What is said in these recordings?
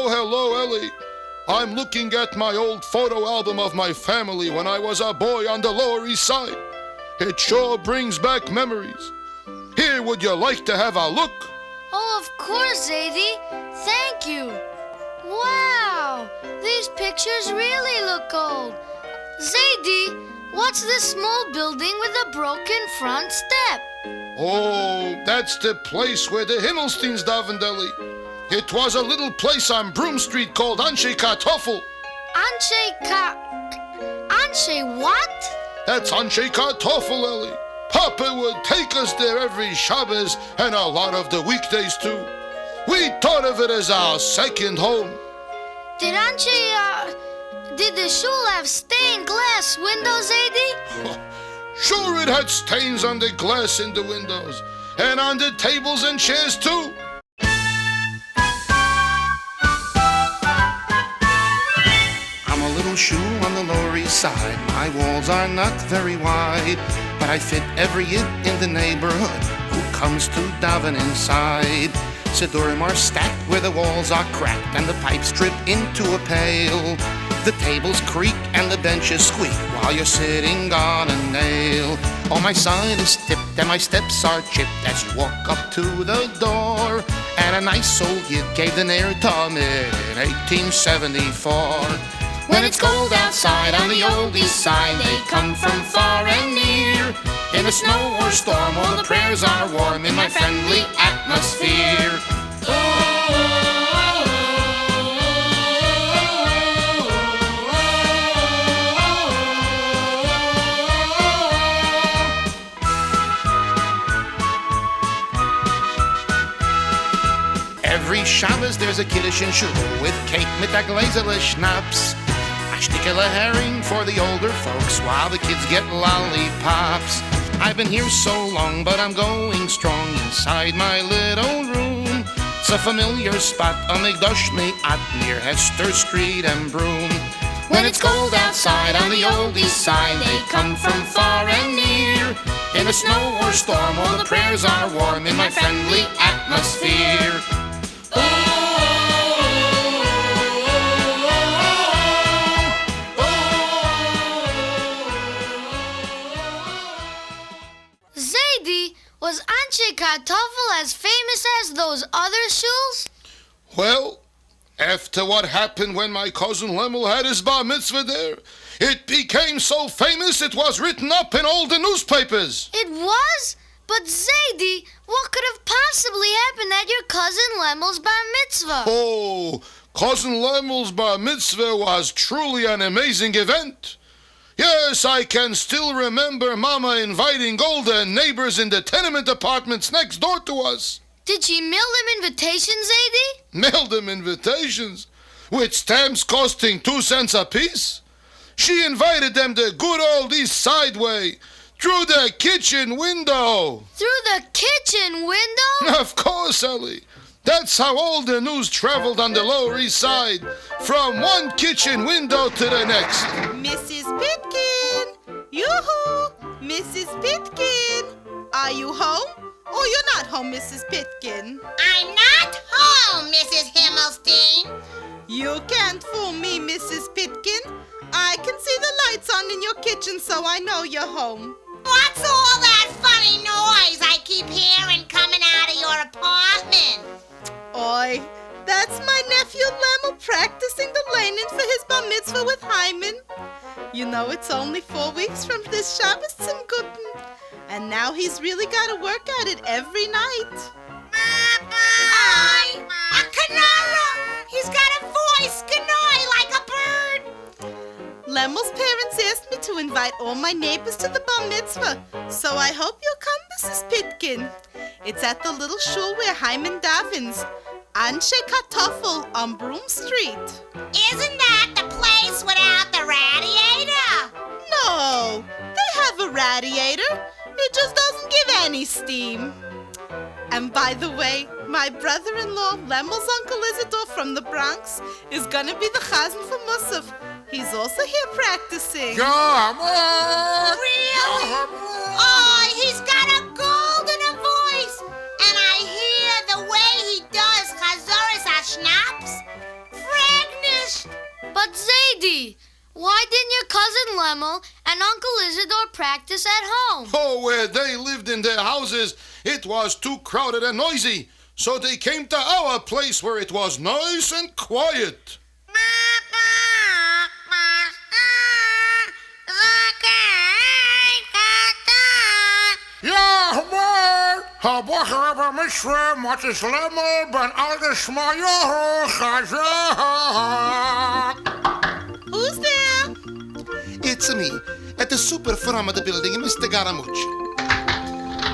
hello, Ellie. I'm looking at my old photo album of my family when I was a boy on the Lower East Side. It sure brings back memories. Here, would you like to have a look? Oh, of course, Zaidy. Thank you. Wow, these pictures really look old. Zaidy, what's this small building with a broken front step? Oh, that's the place where the Himmelsteins davened, Ellie. It was a little place on Broom Street called Anshe Kartoffel. Anshe what? That's Anshe Kartoffel, Ellie. Papa would take us there every Shabbos and a lot of the weekdays too. We thought of it as our second home. Did the shul have stained glass windows, Zaidy? Sure, it had stains on the glass in the windows and on the tables and chairs too. I'm a little shul on the Lower East Side. My walls are not very wide, but I fit every yid in the neighborhood who comes to daven inside. Siddurim are stacked where the walls are cracked and the pipes drip into a pail. The tables creak and the benches squeak while you're sitting on a nail. Oh, my sign is tipped and my steps are chipped as you walk up to the door. And a nice old yid gave the nair to me in 1874. When it's cold outside on the old east side, they come from far and near. In a snow or storm, all the prayers are warm in my friendly atmosphere. Every Shabbos there's a Kiddush in shul with cake mit a glazele schnapps. A stickel of herring for the older folks while the kids get lollipops. I've been here so long, but I'm going strong inside my little room. It's a familiar spot on Migdosh Me'at near Hester Street and Broome. When it's cold outside on the old east side, they come from far and near. In a snow or storm, all the prayers are warm in my friendly atmosphere. Zaidy, was Anshe Kartoffel as famous as those other shuls? Well, after what happened when my cousin Lemel had his bar mitzvah there, it became so famous it was written up in all the newspapers. It was? But Zaidy, what could have possibly happened at your cousin Lemel's bar mitzvah? Oh, cousin Lemel's bar mitzvah was truly an amazing event. Yes, I can still remember Mama inviting all the neighbors in the tenement apartments next door to us. Did she mail them invitations, Zaidy? Mail them invitations? With stamps costing 2 cents apiece? She invited them the good old East Side way, through the kitchen window. Through the kitchen window? Of course, Ellie. That's how all the news traveled on the Lower East Side, from one kitchen window to the next. Mrs. Pitkin! Yoo-hoo! Mrs. Pitkin! Are you home? Or you're not home, Mrs. Pitkin? I'm not home, Mrs. Himmelstein. You can't fool me, Mrs. Pitkin. I can see the lights on in your kitchen, so I know you're home. What's all that funny noise I keep hearing coming out of your apartment? Oi, that's my nephew Lemel practicing the lanin for his bar mitzvah with Hyman. You know it's only 4 weeks from this Shabbos zum Guten, and now he's really got to work at it every night. A canara! He's got a voice, canoi, like a bird. Lemel's parents asked me to invite all my neighbors to the bar mitzvah, so I hope you'll come, Mrs. Pitkin. It's at the little shul where Hyman davens, Anshe Kartoffel on Broom Street. Isn't that the place without the radiator? No, they have a radiator. It just doesn't give any steam. And by the way, my brother-in-law, Lemel's Uncle Isidore from the Bronx, is gonna be the chazan for Musaf. He's also here practicing. Really? Oh, he's got a golden voice. And I hear the way he does chazoris ha-schnapps. But Zaidy, why didn't your cousin Lemel and Uncle Isidore practice at home? Oh, where they lived in their houses, it was too crowded and noisy. So they came to our place where it was nice and quiet. Ja, maar, hebben misschien wat is lemmer, ben alles maar Who's there? It's me, at the super from the building, Mr. Garamucci.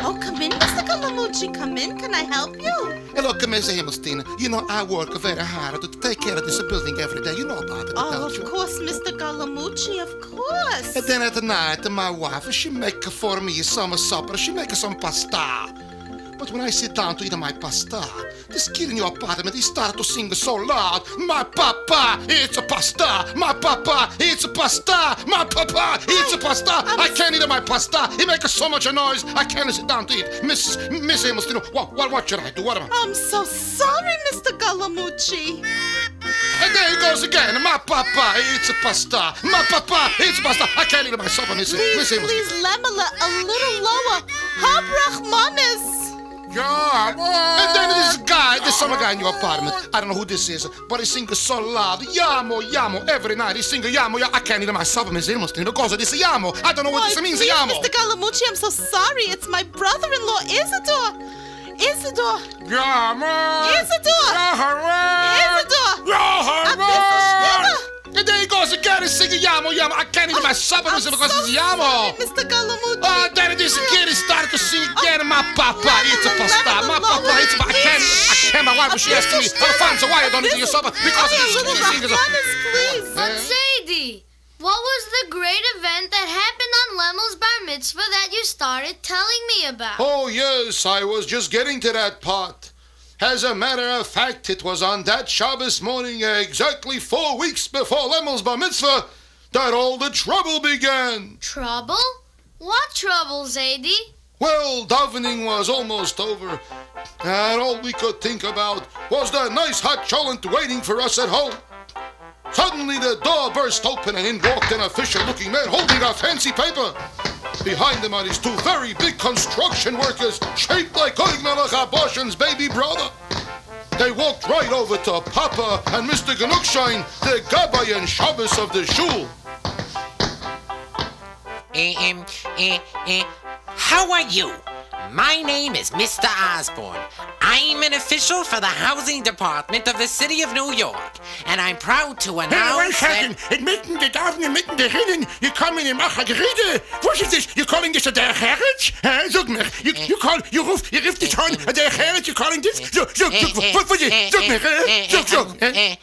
Oh, come in, Mr. Galamucci. Come in. Can I help you? Hey, look, Miss Himmelstein, you know I work very hard to take care of this building every day. You know about it, Oh, don't of you? course, Mr. Galamucci, of course. And then at night, my wife, she make for me some supper. She make some pasta. But when I sit down to eat my pasta, this kid in your apartment, he start to sing so loud. My papa eats a pasta. My papa eats a pasta. My papa eats a pasta. I can't eat my pasta. He makes so much noise. I can't sit down to eat. Miss Amostino, what should I do? What am I? I'm so sorry, Mr. Galamucci. And there he goes again. My papa eats a pasta. My papa eats pasta. I can't eat my supper, Miss Amostino. Please, Lemela, a little lower. Habrachmanis. Yeah, and then this summer guy in your apartment. I don't know who this is, but he sings so loud. Yamo, yamo, every night he sings yamo, I can't eat my supper, Miss Amostino, because of this yamo. I don't know what this means, Please, yamo. Mr. Galamucci, I'm so sorry. It's my brother-in-law, Isidore. Isidore. Yamo. Isidore. Isidore. And there he goes again, he's singing yamo, yamo. I can't eat my supper, I'm Miss because so it's yamo. sorry, Mr. Galamucci. Oh, then this kid he started to sing again. My papa eats a pasta. My papa eats a pasta. I can't. My wife, she asked me, Alfonso, why you don't eat your supper? Because a of little this singers. Rahmanis, please. But Zaidy, what was the great event that happened on Lemel's bar mitzvah that you started telling me about? Oh, yes, I was just getting to that part. As a matter of fact, it was on that Shabbos morning, exactly 4 weeks before Lemel's bar mitzvah, that all the trouble began. Trouble? What trouble, Zaidy? Well, davening was almost over, and all we could think about was that nice hot cholent waiting for us at home. Suddenly the door burst open and in walked an official-looking man holding a fancy paper. Behind him are these two very big construction workers, shaped like Oigmelech Aboshen's baby brother. They walked right over to Papa and Mr. Genukshine, the Gabbai and Shabbos of the shul. How are you? My name is Mr. Osborne. I'm an official for the housing department of the city of New York, and I'm proud to announce Hey, wait a that... second. Mitten der Davon, mitten der Reden, you come in and machen Gerede. Was ist das? You calling this a der Herrich? Sag mir. You ruft dich an, der Herrich, you calling this? Was ist das? Sag mir.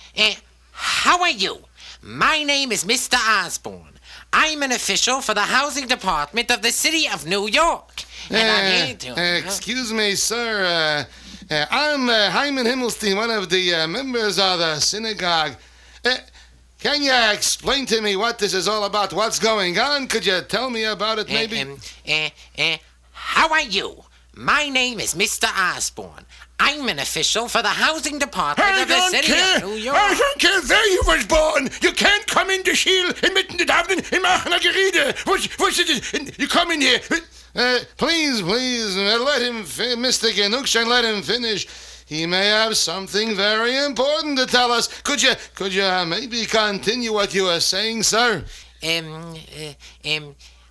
How are you? My name is Mr. Osborne. I'm an official for the housing department of the city of New York. And I'm here to... Excuse me, sir. I'm Hyman Himmelstein, one of the members of the synagogue. Can you explain to me what this is all about? What's going on? Could you tell me about it, maybe? How are you? My name is Mr. Osborne. I'm an official for the housing department of the city of New York. I don't care where you was born. You can't come in the Schiel inmitten der Davon and machen a Gerede. Was ist das? You come in here. Please, let him, Mr. Genukshine, let him finish. He may have something very important to tell us. Could you maybe continue what you were saying, sir?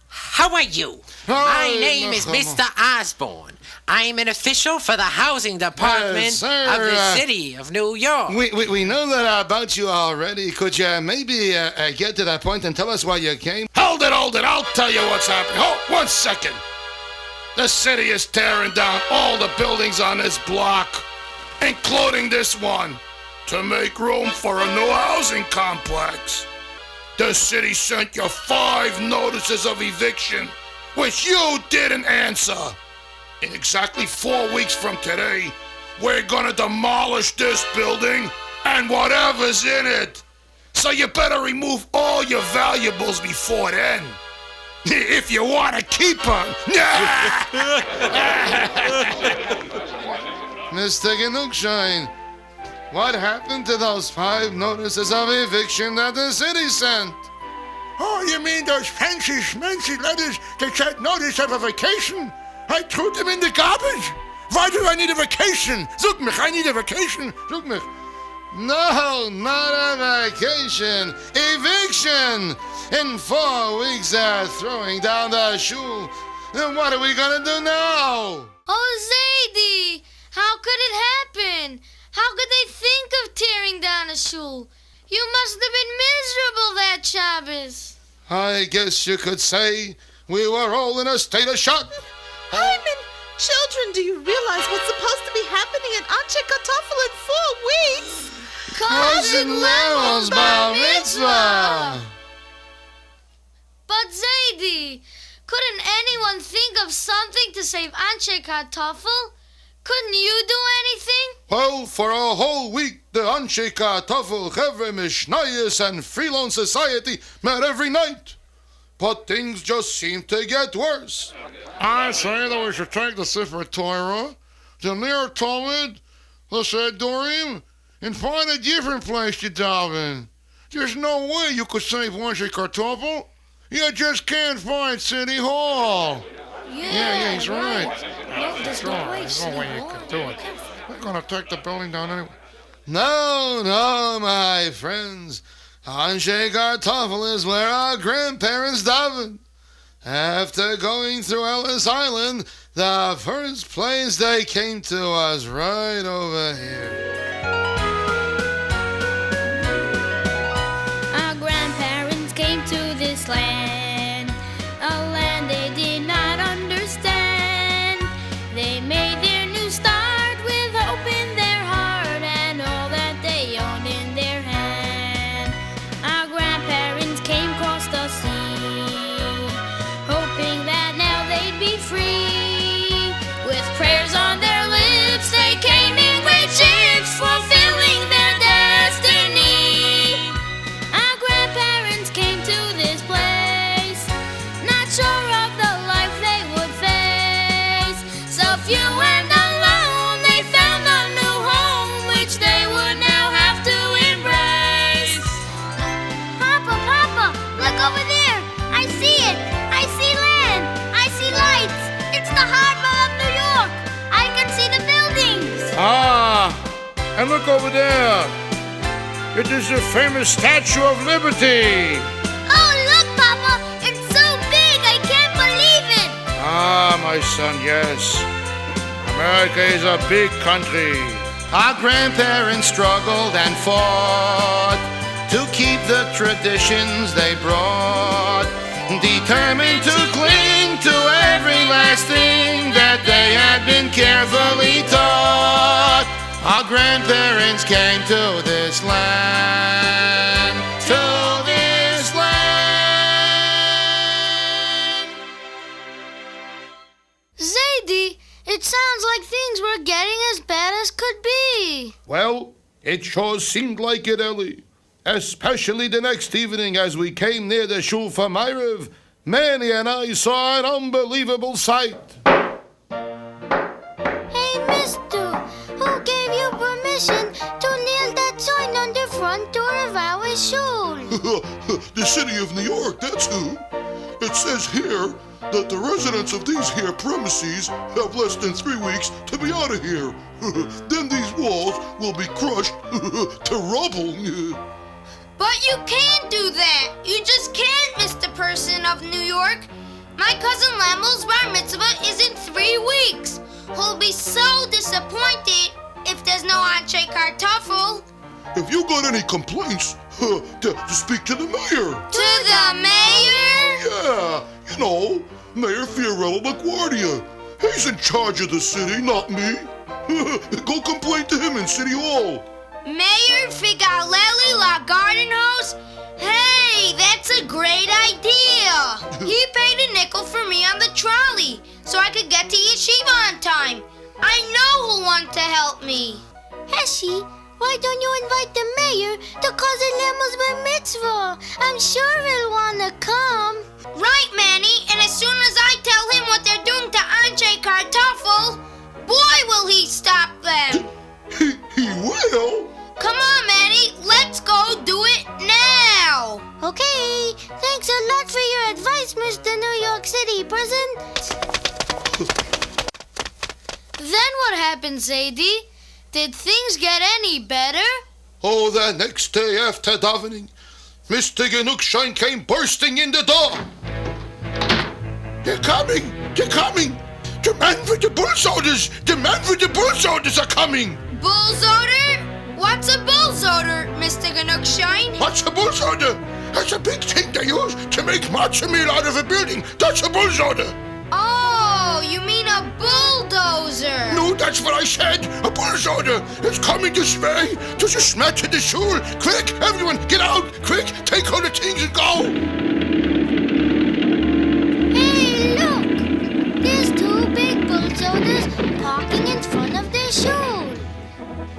How are you? My name is Mr. Osborne. I'm an official for the housing department sir, of the city of New York. We know that about you already. Could you maybe get to that point and tell us why you came? Hold it. I'll tell you what's happening. Oh, 1 second. The city is tearing down all the buildings on this block, including this one, to make room for a new housing complex. The city sent you 5 notices of eviction, which you didn't answer. In exactly 4 weeks from today, we're gonna demolish this building and whatever's in it. So you better remove all your valuables before then. If you want to keep them. Mr. Genukshine, What happened to those 5 notices of eviction that the city sent? Oh, you mean those fancy schmancy letters that said notice of a vacation? I threw them in the garbage. Why do I need a vacation? Zoek mich, I need a vacation. Zoek mich. No, not a vacation. Eviction! In 4 weeks they're throwing down the shul. Then what are we gonna do now? Oh, Zaidy! How could it happen? How could they think of tearing down a shul? You must have been miserable that Shabbos. I guess you could say we were all in a state of shock. Hyman, children, do you realize what's supposed to be happening at Anshe Kartoffel in 4 weeks? Cousin Lemon's bar mitzvah. But Zaidy, couldn't anyone think of something to save Anshe Kartoffel? Couldn't you do anything? Well, for a whole week, the Anshe Kartoffel, Chevre, Mishnayos, and Freelon Society met every night. But things just seemed to get worse. I say that we should take the Sefer Torah, the Ner Talmud, the Sedorim, and find a different place to daven. There's no way you could save Anshe Kartoffel. You just can't find City Hall. Yeah, he's right. No, there's no way. There's no way you can do it. We're gonna take the building down anyway. No, my friends. Anshe Kartoffel is where our grandparents davened. After going through Ellis Island, the first place they came to was right over here. Our grandparents came to this land, a land they did not understand. They made their new start with hope in their heart and all that they owned in their hand. Our grandparents came across the sea, hoping that now they'd be free. With prayers on their lips, they came in great ships, fulfilling their destiny. Our grandparents came to this place, not sure of the life they would face. So few and alone, they found a new home, which they would now have to embrace. Papa, look over there. I see it. I see land. I see lights. It's the harbor of New York. I can see the buildings. Ah, and look over there. It is the famous Statue of Liberty. Oh, look, Papa. It's so big. I can't believe it. Ah, my son, yes. America is a big country. Our grandparents struggled and fought to keep the traditions they brought, determined to cling to every last thing that they had been carefully taught. Our grandparents came to this land, to this land. Zaidy, it sounds like things were getting as bad as could be. Well, it sure seemed like it, Ellie. Especially the next evening as we came near the shul for Ma'ariv, Manny and I saw an unbelievable sight. Hey, mister, who gave you permission to nail that sign on the front door of our shul? The city of New York, that's who. It says here that the residents of these here premises have less than 3 weeks to be out of here. Then these walls will be crushed to rubble. But you can't do that. You just can't, Mr. Person of New York. My cousin Lamel's bar mitzvah is in 3 weeks. He'll be so disappointed if there's no Anshe Kartoffel. If you got any complaints, to speak to the mayor. To the mayor? Yeah, you know, Mayor Fiorello LaGuardia. He's in charge of the city, not me. Go complain to him in City Hall. Mayor Figalelli La Gardenhouse? Hey, that's a great idea. He paid a nickel for me on the trolley so I could get to Yeshiva on time. I know who'll want to help me. Heshi, why don't you invite the mayor to Cousin Lemo's bar mitzvah? I'm sure he'll want to come. Right, Manny, and as soon as I tell him what they're doing to Anshe Kartoffel, boy, will he stop them. He will? Come on, Manny, let's go do it now! Okay, thanks a lot for your advice, Mr. New York City Prison. Then what happened, Zaidy? Did things get any better? Oh, the next day after davening, Mr. Genugschein came bursting in the door. They're coming! They're coming! The man with the bull's orders! The man with the bull's orders are coming! Bull's odor? What's a bull's odor, Mr. Genugschein? What's a bull's order? That's a big thing they use to make matzo meal out of a building. That's a bull's order. Oh, you mean a bulldozer? No, that's what I said. A bull's order. It's coming this way. Just a smack to the shul. Quick, everyone, get out. Quick, take all the things and go. Hey, look! There's two big bulldozers parking in front of their shul.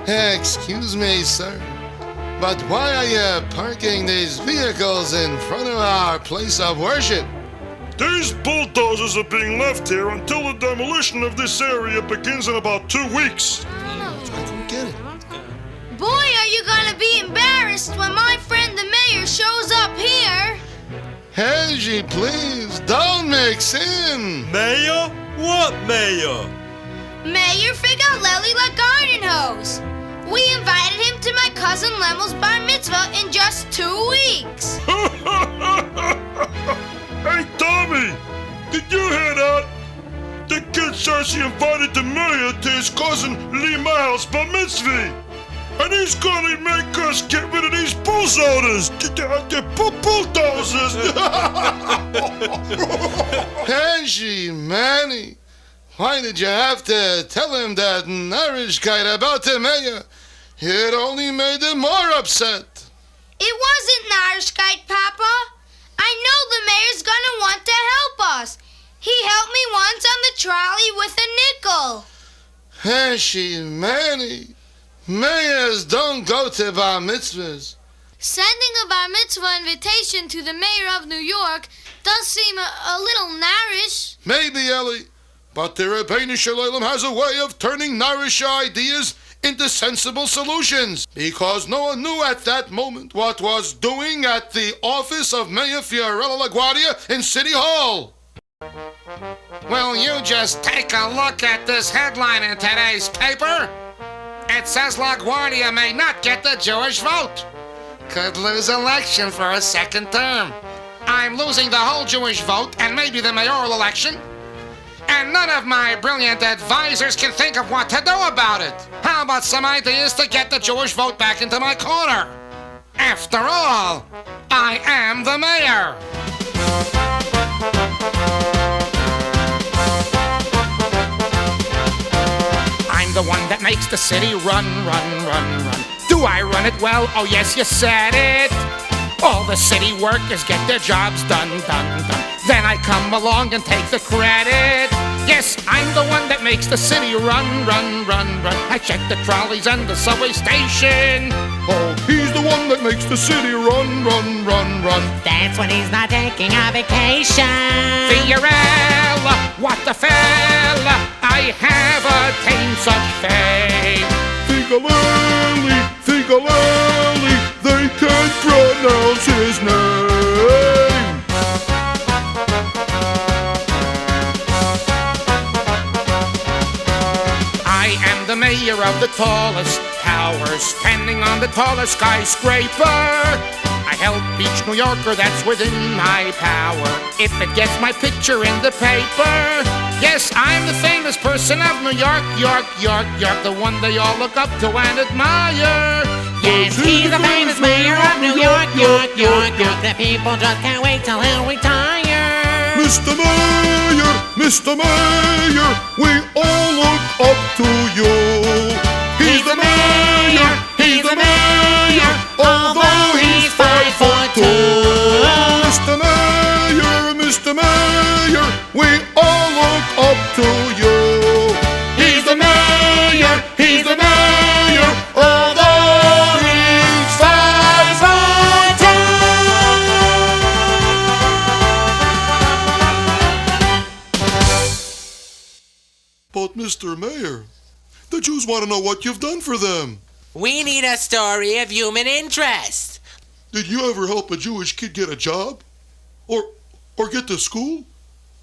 Excuse me, sir, but why are you parking these vehicles in front of our place of worship? These bulldozers are being left here until the demolition of this area begins in about 2 weeks. I don't get it. Boy, are you gonna be embarrassed when my friend the mayor shows up here. Angie, please, don't mix in. Mayor? What mayor? Mayor Figalelli La Garden Hose. We invited him to my cousin Lemel's bar mitzvah in just 2 weeks. Hey, Tommy, did you hear that? The kid says he invited the mayor to his cousin Lee Miles' bar mitzvah. And he's gonna make us get rid of these bulldozers. The bulldozers. Angie, Manny, why did you have to tell him that Narishkeit about the mayor? It only made him more upset. It wasn't Narishkeit, Papa. I know the mayor's gonna want to help us. He helped me once on the trolley with a nickel. Angie, Manny, mayors don't go to bar mitzvahs. Sending a bar mitzvah invitation to the mayor of New York does seem a little narish. Maybe, Ellie, but the Rebbeinu Shalom has a way of turning narish ideas into sensible solutions, because no one knew at that moment what was doing at the office of Mayor Fiorello LaGuardia in City Hall. Will you just take a look at this headline in today's paper? It says LaGuardia may not get the Jewish vote. Could lose election for a second term. I'm losing the whole Jewish vote and maybe the mayoral election. And none of my brilliant advisors can think of what to do about it. How about some ideas to get the Jewish vote back into my corner? After all, I am the mayor. I'm the one that makes the city run. Do I run it well? Oh yes, you said it. All the city workers get their jobs done. Then I come along and take the credit. Yes, I'm the one that makes the city run. I check the trolleys and the subway station. Oh, he's the one that makes the city run. That's when he's not taking a vacation. Fiorella, what the fella? I have attained such fame. Figalelli, they can't pronounce his name. I am the mayor of the tallest tower, standing on the tallest skyscraper. I help each New Yorker that's within my power, if it gets my picture in the paper. Yes, I'm the famous person of New York, the one they all look up to and admire. Yes, he's the famous mayor of New York. The people just can't wait till he'll retire. Mr. Mayor, we all look up to you. He's the mayor, although he's 5'2". Mr. Mayor, we all look up to you. He's the mayor, although he's 5'2". But Mr. Mayor, the Jews want to know what you've done for them. We need a story of human interest. Did you ever help a Jewish kid get a job? Or get to school?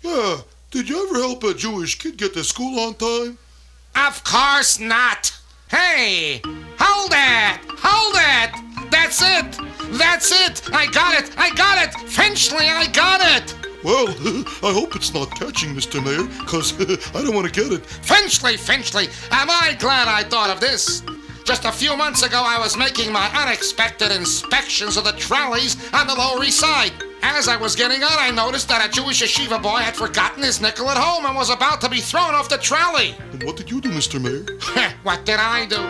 Yeah, did you ever help a Jewish kid get to school on time? Of course not. Hey, hold it! Hold it! That's it! That's it! I got it! Finchley, I got it! Well, I hope it's not catching, Mr. Mayor, because I don't want to get it. Finchley, am I glad I thought of this? Just a few months ago, I was making my unexpected inspections of the trolleys on the Lower East Side. As I was getting on, I noticed that a Jewish yeshiva boy had forgotten his nickel at home and was about to be thrown off the trolley. And what did you do, Mr. Mayor? What did I do?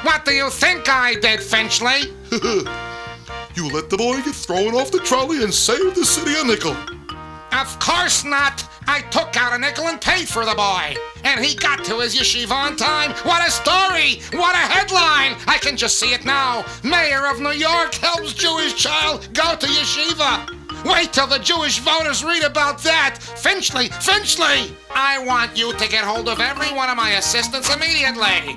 What do you think I did, Finchley? You let the boy get thrown off the trolley and saved the city a nickel. Of course not. I took out a nickel and paid for the boy. And he got to his yeshiva on time. What a story! What a headline! I can just see it now. Mayor of New York helps Jewish child go to yeshiva. Wait till the Jewish voters read about that. Finchley! I want you to get hold of every one of my assistants immediately.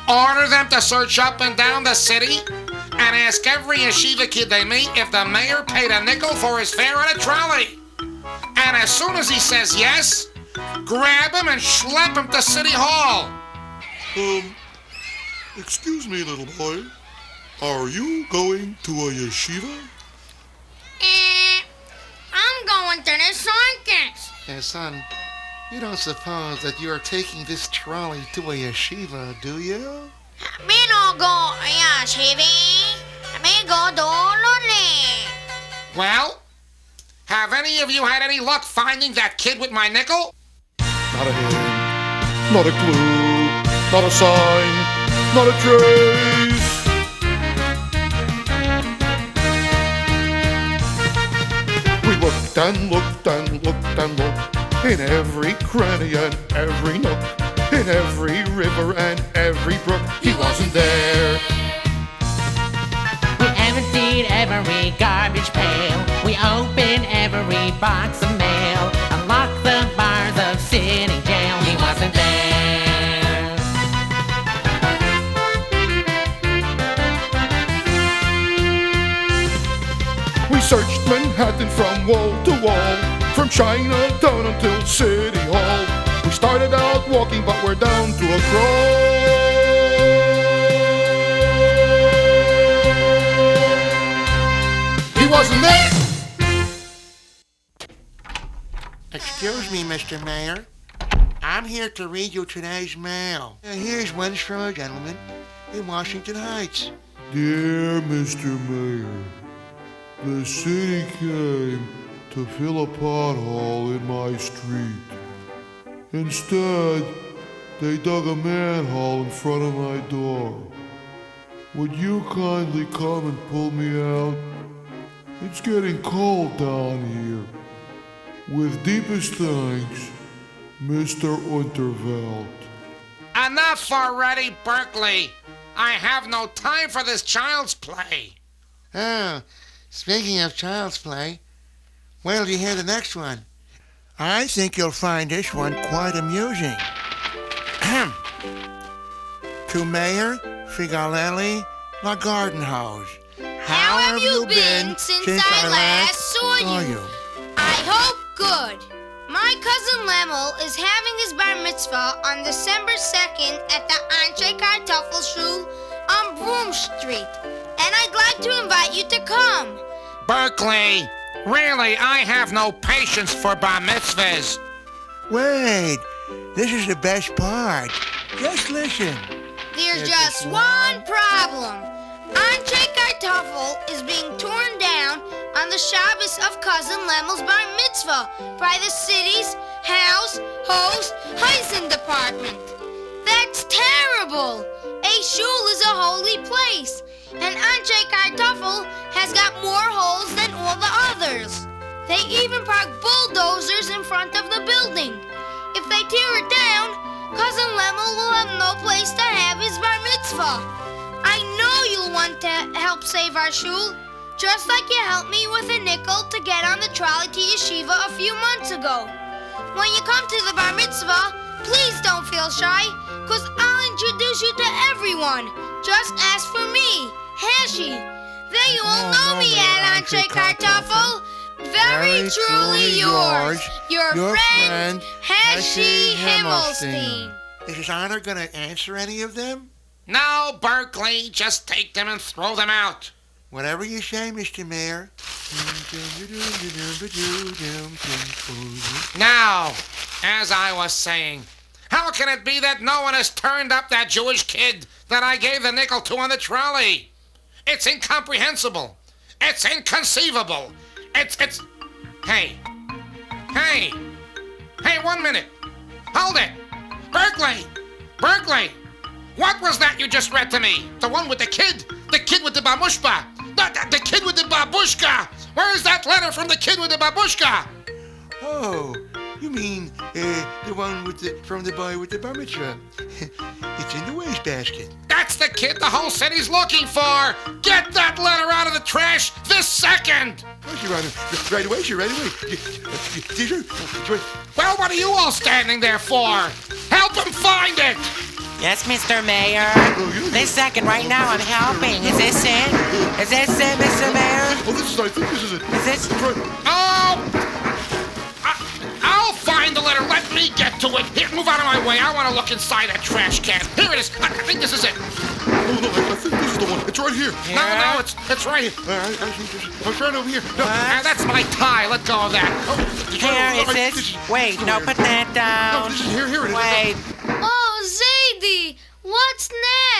Order them to search up and down the city and ask every yeshiva kid they meet if the mayor paid a nickel for his fare on a trolley. And as soon as he says yes, grab him and schlep him to City Hall. Excuse me, little boy. Are you going to a yeshiva? I'm going to the circus. Hey, son, you don't suppose that you're taking this trolley to a yeshiva, do you? Me no go yeshiva. Me go to London. Well, have any of you had any luck finding that kid with my nickel? Not a hint, not a clue, not a sign, not a trace. We looked and looked and looked and looked in every cranny and every nook, in every river and every brook. He wasn't there. We emptied every garbage pail. We opened every box of mail. Unlocked the bars of city jail. He wasn't there. We searched Manhattan from wall to wall, from Chinatown until City Hall. We started out walking, but we're down to a crawl. He wasn't there. Excuse me, Mr. Mayor. I'm here to read you today's mail. Here's one from a gentleman in Washington Heights. Dear Mr. Mayor, the city came to fill a pothole in my street. Instead, they dug a manhole in front of my door. Would you kindly come and pull me out? It's getting cold down here. With deepest thanks, Mr. Unterveld. Enough already, Berkeley. I have no time for this child's play. Oh, speaking of child's play, wait till you hear the next one. I think you'll find this one quite amusing. To Mayor Figalelli La Garden Hose. How have you been since I last saw you? I hope good. My cousin Lemel is having his bar mitzvah on December 2nd at the Anshe Kartoffel Shul on Broom Street, and I'd like to invite you to come. Berkeley, really, I have no patience for bar mitzvahs. Wait, this is the best part. Just listen. There's just one problem. Anshe Kartoffel is being torn down on the Shabbos of cousin Lemel's bar mitzvah by the city's house host Heisen department. That's terrible. A shul is a holy place, and Anshe Kartoffel has got more holes than all the others. They even park bulldozers in front of the building. If they tear it down, cousin Lemel will have no place to have his bar mitzvah. I know you'll want to help save our shul, just like you helped me with a nickel to get on the trolley to yeshiva a few months ago. When you come to the bar mitzvah, please don't feel shy, 'cause I'll introduce you to everyone. Just ask for me, Hershey. They all know me at Anshe Kartoffel. Very truly yours, your friend, Hershey Himmelstein. Is His Honor gonna answer any of them? No, Berkeley, just take them and throw them out. Whatever you say, Mr. Mayor. Now, as I was saying, how can it be that no one has turned up that Jewish kid that I gave the nickel to on the trolley? It's incomprehensible. It's inconceivable. It's... Hey, 1 minute. Hold it. Berkeley, what was that you just read to me? The one with the kid? The kid with the babushka? The kid with the babushka! Where is that letter from the kid with the babushka? Oh, you mean the one from the boy with the bar mitzvah? It's in the wastebasket. That's the kid the whole city's looking for! Get that letter out of the trash this second! Right away, sir, right away. Well, what are you all standing there for? Help him find it! Yes, Mr. Mayor. This second, right now, I'm helping. Is this it? Is this it, Mr. Mayor? I think this is it. Is this... I'll find the letter. Let me get to it. Here, move out of my way. I want to look inside that trash can. Here it is. I think this is it. No, I think this is the one. It's right here. No, it's right here. I'm trying over here. No. That's my tie. Let go of that. Here, is this... Wait, no, put that down. No, this is here it is. Wait. Oh, Zaidy, what's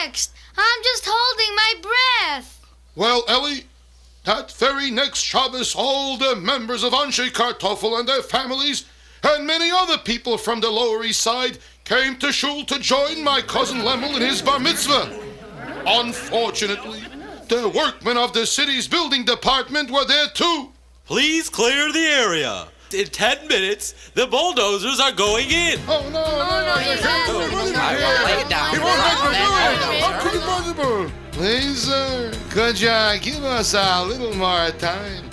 next? I'm just holding my breath. Well, Ellie, that very next Shabbos, all the members of Anshe Kartoffel and their families, and many other people from the Lower East Side, came to shul to join my cousin Lemel in his bar mitzvah. Unfortunately, the workmen of the city's building department were there too. Please clear the area. In 10 minutes, the bulldozers are going in. Oh, no, How could it possible? Please, sir, could you give us a little more time?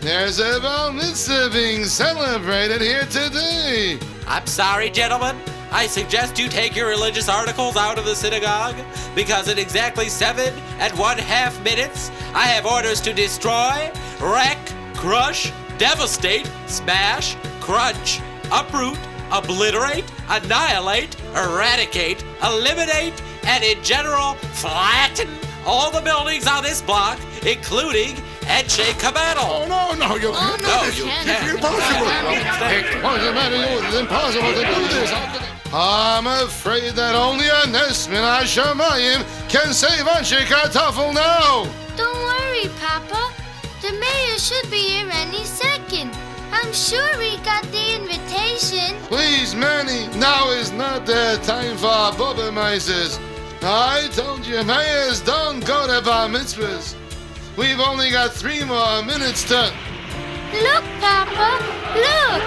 There's a bar mitzvah being celebrated here today. I'm sorry, gentlemen. I suggest you take your religious articles out of the synagogue, because in exactly 7 1/2 minutes, I have orders to destroy, wreck, crush, devastate, smash, crunch, uproot, obliterate, annihilate, eradicate, eliminate, and in general, flatten all the buildings on this block, including Anshe Kabanel. No, you can't. No, you can't. It's impossible. What's the matter? It's impossible to do this. I'm afraid that only a Nesmin Hashemayim can save Anshe Kartoffel now. Don't worry, Papa. The mayor should be here any second. I'm sure he got the invitation. Please, Manny, now is not the time for Bobbemeises. I told you, mayors don't go to bar mitzvahs. We've only got 3 more minutes to... Look, Papa, look.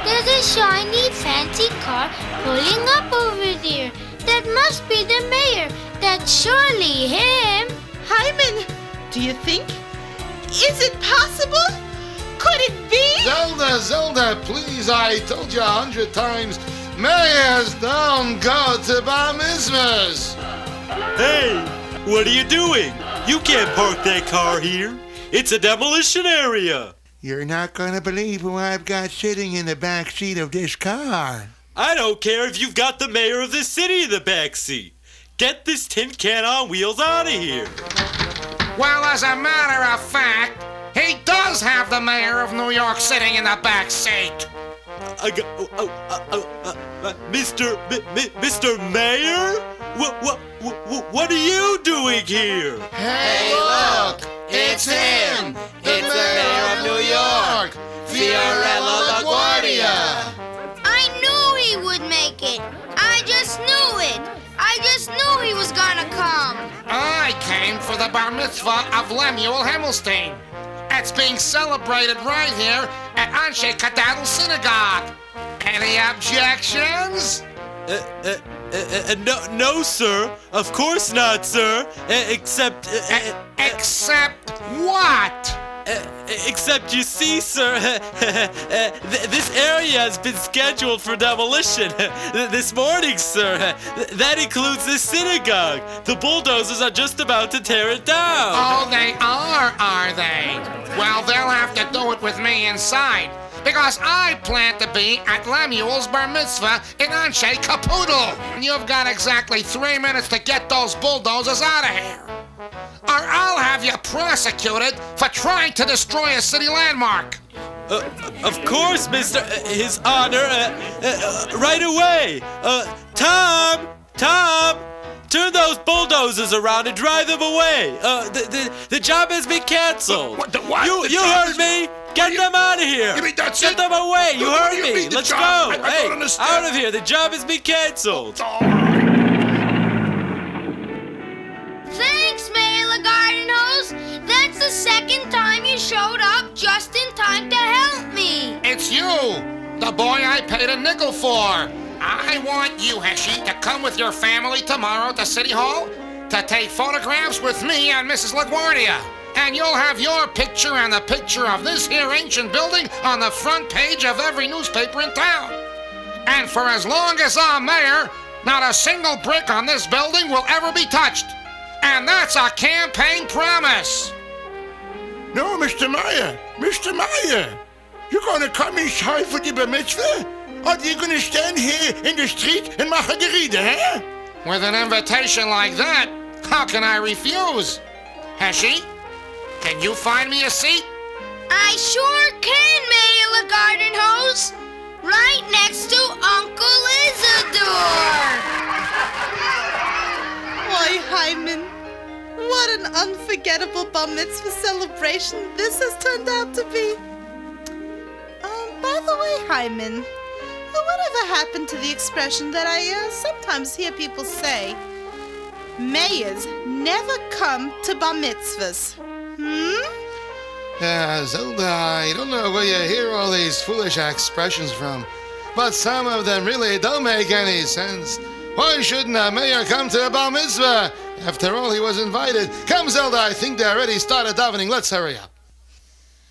There's a shiny, fancy car pulling up over there. That must be the mayor. That's surely him. Hyman, do you think? Is it possible? Could it be? Zelda, please, I told you 100 times, mayors don't go to bar mitzvahs. Hey, what are you doing? You can't park that car here. It's a demolition area. You're not gonna believe who I've got sitting in the back seat of this car. I don't care if you've got the mayor of the city in the back seat. Get this tin can on wheels out of here. Well, as a matter of fact, he does have the mayor of New York sitting in the back seat. Mr. Mayor? What are you doing here? Hey, look, it's him. It's the mayor of New York, Fiorello LaGuardia. I knew he would make it. I just knew it. I just knew he was gonna come. I came for the bar mitzvah of Lemuel Himmelstein. It's being celebrated right here at Anshe Kartoffel Synagogue. Any objections? No, sir. Of course not, sir. Except... Except what? Except you see, sir, this area has been scheduled for demolition this morning, sir. That includes the synagogue. The bulldozers are just about to tear it down. Oh, they are they? Well, they'll have to do it with me inside, because I plan to be at Lemuel's bar mitzvah in Anshe Capoodle. You've got exactly 3 minutes to get those bulldozers out of here, or I'll have you prosecuted for trying to destroy a city landmark. Of course, Mr. His Honor. Right away. Tom! Turn those bulldozers around and drive them away. The job has been canceled. What? You heard me. Get them out of here. You mean that's Get it? them away. You What do heard you me. mean the Let's job? go. I don't Hey, understand. out of here. The job has been canceled. Thanks, Mayor LaGarden Hose. That's the second time you showed up just in time to help me. It's you, the boy I paid a nickel for. I want you, Heshy, to come with your family tomorrow to City Hall to take photographs with me and Mrs. LaGuardia. And you'll have your picture and the picture of this here ancient building on the front page of every newspaper in town. And for as long as I'm mayor, not a single brick on this building will ever be touched. And that's a campaign promise. No, Mr. Meyer. Mr. Meyer. You're going to come inside for the bar mitzvah? Or are you going to stand here in the street and make a gerede, huh? With an invitation like that, how can I refuse? Heshy, can you find me a seat? I sure can, Mayor LaGarden Hose. Right next to Uncle Isidore. Boy, Hyman, what an unforgettable bar mitzvah celebration this has turned out to be. By the way, Hyman, whatever happened to the expression that I sometimes hear people say? Mayors never come to bar mitzvahs. Zelda, I don't know where you hear all these foolish expressions from, but some of them really don't make any sense. Why shouldn't a mayor come to a bar mitzvah? After all, he was invited. Come, Zelda, I think they already started davening. Let's hurry up.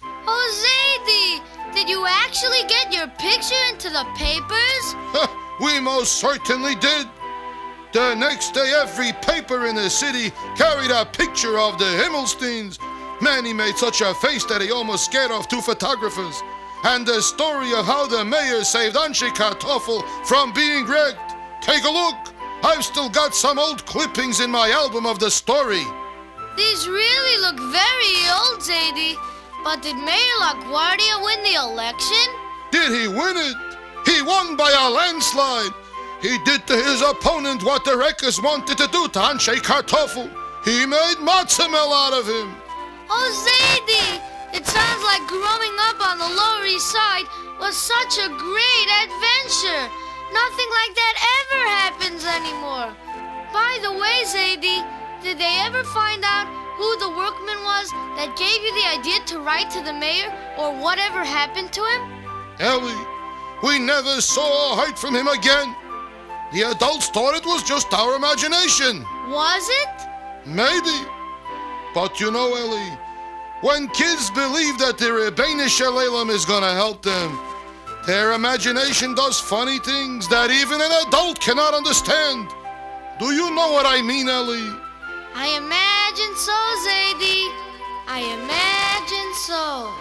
Oh, Zaidy, did you actually get your picture into the papers? We most certainly did. The next day, every paper in the city carried a picture of the Himmelsteins. Manny made such a face that he almost scared off 2 photographers. And the story of how the mayor saved Anshe Kartoffel from being wrecked. Take a look. I've still got some old clippings in my album of the story. These really look very old, Zaidy. But did Mayor LaGuardia win the election? Did he win it? He won by a landslide. He did to his opponent what the wreckers wanted to do to Anshe Kartoffel. He made matzo meal out of him. Oh, Zaidy, it sounds like growing up on the Lower East Side was such a great adventure. Nothing like that ever happens anymore. By the way, Zaidy, did they ever find out who the workman was that gave you the idea to write to the mayor, or whatever happened to him? Ellie, we never saw or heard from him again. The adults thought it was just our imagination. Was it? Maybe. But you know, Ellie, when kids believe that the Rebbeinu Shalom is gonna help them, their imagination does funny things that even an adult cannot understand. Do you know what I mean, Ellie? I imagine so, Zaidy. I imagine so.